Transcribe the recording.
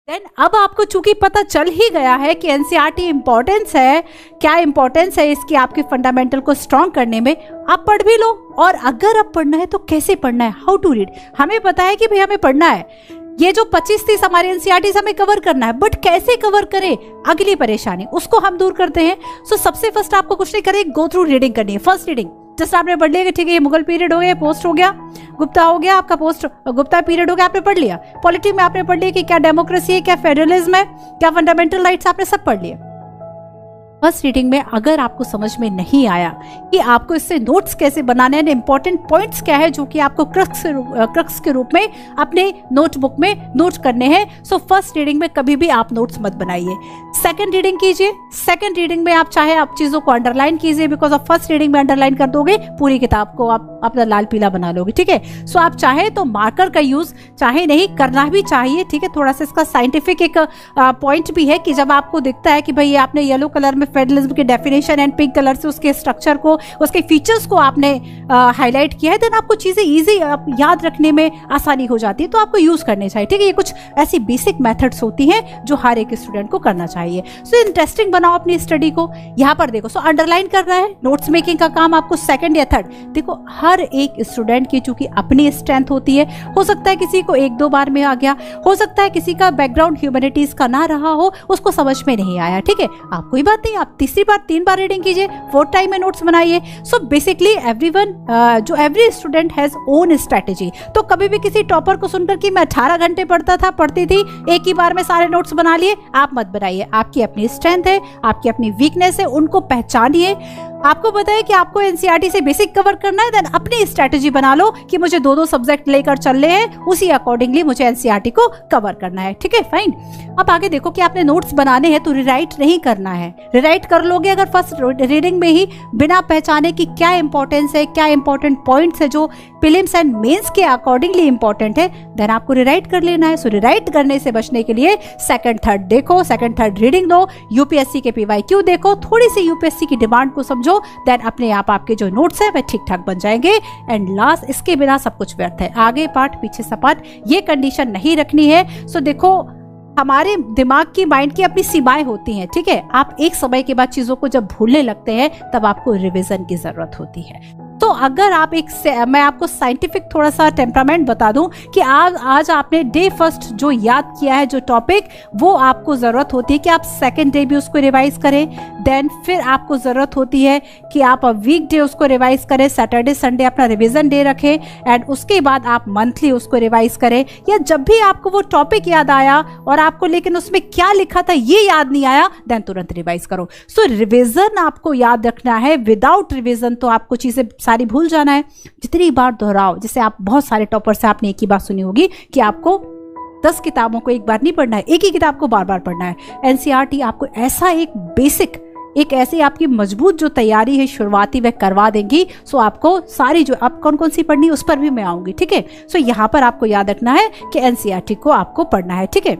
Then अब आपको चूंकि पता चल ही गया है कि एनसीईआरटी इंपॉर्टेंस है, क्या इंपॉर्टेंस है इसकी आपके फंडामेंटल को स्ट्रॉन्ग करने में, आप पढ़ भी लो। और अगर अब पढ़ना है तो कैसे पढ़ना है, हाउ टू रीड। हमें पता है कि भाई हमें पढ़ना है, ये जो 25-30 हमारे एनसीईआरटी हमें कवर करना है, बट कैसे कवर करें, अगली परेशानी उसको हम दूर करते हैं। सो सबसे फर्स्ट आपको कुछ नहीं करें, गो थ्रू रीडिंग करनी है। फर्स्ट रीडिंग जस्ट आपने पढ़ लिया कि ठीक है ये मुगल पीरियड हो गया, पोस्ट हो गया, गुप्ता हो गया, आपका पोस्ट गुप्ता पीरियड हो गया, आपने पढ़ लिया। पॉलिटिक्स में आपने पढ़ लिया कि क्या डेमोक्रेसी है, क्या फेडरलिज्म है, क्या फंडामेंटल राइट्स, आपने सब पढ़ लिया। फर्स्ट रीडिंग में अगर आपको समझ में नहीं आया कि आपको इससे नोट्स कैसे बनाने हैं, इंपॉर्टेंट पॉइंट्स क्या है जो कि आपको क्रक्स के रूप में अपने नोटबुक में नोट करने हैं, सो फर्स्ट रीडिंग में कभी भी आप नोट्स मत बनाइए। सेकंड रीडिंग कीजिए। सेकंड रीडिंग में आप चाहे आप चीजों को अंडरलाइन कीजिए, बिकॉज ऑफ फर्स्ट रीडिंग में अंडरलाइन कर दोगे पूरी किताब को आप अपना लाल पीला बना लोगे, ठीक है। सो आप चाहे तो मार्कर का यूज, चाहे नहीं, करना भी चाहिए, ठीक है। थोड़ा सा इसका साइंटिफिक एक पॉइंट भी है कि जब आपको दिखता है कि भाई आपने येलो कलर में फेडरलिज्म की डेफिनेशन एंड पिंक कलर से उसके स्ट्रक्चर को, उसके फीचर्स को आपने हाईलाइट किया है, देन आपको चीजें इजी याद रखने में आसानी हो जाती है, तो आपको यूज करने चाहिए, ठीक है। ये कुछ ऐसी बेसिक मेथड्स होती हैं जो हर एक स्टूडेंट को करना चाहिए। सो इंटरेस्टिंग बनाओ अपनी स्टडी को। यहाँ पर देखो, सो अंडरलाइन कर रहा है, नोट्स मेकिंग का काम आपको सेकंड या थर्ड। देखो हर एक स्टूडेंट की चूंकि अपनी स्ट्रेंथ होती है, हो सकता है किसी को 1-2 बार में आ गया, हो सकता है किसी का बैकग्राउंड ह्यूमैनिटीज का ना रहा हो, उसको समझ में नहीं आया, ठीक है। आप कोई बात नहीं, आप तीसरी बार 3 बार रीडिंग कीजिए, 4th टाइम में नोट्स बनाइए। सो बेसिकली एवरीवन जो every student has own strategy. तो कभी भी किसी टॉपर को सुनकर कि मैं 18 घंटे पढ़ती थी, एक ही बार में सारे नोट्स बना लिए, आप मत बनाइए। आपकी अपनी स्ट्रेंथ है, आपकी अपनी वीकनेस है, उनको पहचानिए। आपको पता है कि आपको एनसीईआरटी से बेसिक कवर करना है, देन अपनी स्ट्रेटेजी बना लो कि मुझे 2-2 सब्जेक्ट लेकर चल रहे हैं, उसी अकॉर्डिंगली मुझे एनसीईआरटी को कवर करना है, ठीक है, फाइन। अब आगे देखो कि आपने नोट्स बनाने हैं तो रिराइट नहीं करना है। रिराइट कर लोगे अगर फर्स्ट रीडिंग में ही, बिना पहचाने कि क्या इंपॉर्टेंस है, क्या इंपॉर्टेंट पॉइंट्स है जो प्रीलिम्स एंड मेंस के अकॉर्डिंगली इंपॉर्टेंट है, देन आपको रिराइट कर लेना है। सो रिराइट करने से बचने के लिए सेकंड थर्ड देखो, सेकंड थर्ड रीडिंग दो, यूपीएससी के पीवाईक्यू देखो, थोड़ी सी यूपीएससी की डिमांड को समझो, देन अपने आप आपके जो नोट्स है वह ठीक ठाक बन जाएंगे। एंड लास्ट, इसके बिना सब कुछ व्यर्थ है, आगे पाठ पीछे सपाट, ये कंडीशन नहीं रखनी है। सो देखो हमारे दिमाग की, माइंड की अपनी सीमाएं होती हैं, ठीक है। आप एक समय के बाद चीजों को जब भूलने लगते हैं तब आपको रिवीजन की जरूरत होती है। तो अगर आप मैं आपको साइंटिफिक थोड़ा सा टेम्परामेंट बता दूं कि आज आपने डे फर्स्ट जो याद किया है जो टॉपिक, वो आपको जरूरत होती है कि आप सेकंड डे भी उसको रिवाइज करें, देन फिर आपको जरूरत होती है कि आप वीक डे उसको रिवाइज करें, सैटरडे संडे अपना रिवीजन डे रखें, एंड उसके बाद आप मंथली उसको रिवाइज करें। या जब भी आपको वो टॉपिक याद आया और आपको लेकिन उसमें क्या लिखा था ये याद नहीं आया, देन तुरंत रिवाइज करो। सो रिवीजन आपको याद रखना है, विदाउट रिवीजन तो आपको चीजें सारी भूल जाना है। जितनी बार दोहराओ, जैसे आप बहुत सारे टॉपर से आपने एक ही बात सुनी होगी कि आपको 10 किताबों को एक बार नहीं पढ़ना है, एक ही किताब को बार बार पढ़ना है। एनसीईआरटी आपको ऐसा एक बेसिक, एक ऐसी आपकी मजबूत जो तैयारी है शुरुआती वह करवा देंगी। सो आपको सारी जो अब कौन कौन सी पढ़नी उस पर भी मैं आऊंगी, ठीक है। सो यहाँ पर आपको याद रखना है कि एनसीईआरटी को आपको पढ़ना है, ठीक है।